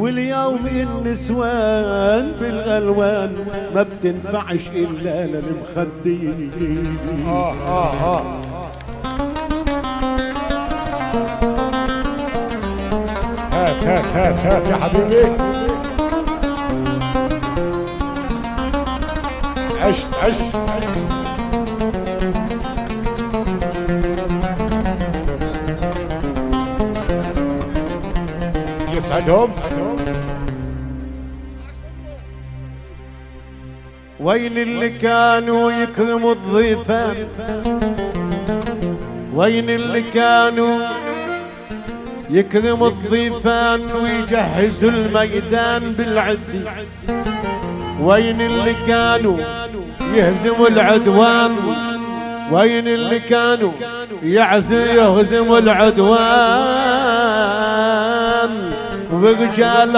واليوم النسوان بالالوان ما بتنفعش الا للمخدين. هات يا حبيبي. عشت يسعدهم. وين اللي كانوا يكرموا الضيفان؟ وين اللي كانوا يكرموا الضيفان ويجهزوا الميدان بالعد؟ وين اللي كانوا يهزموا العدوان؟ وين اللي كانوا يهزموا العدوان؟ ورجال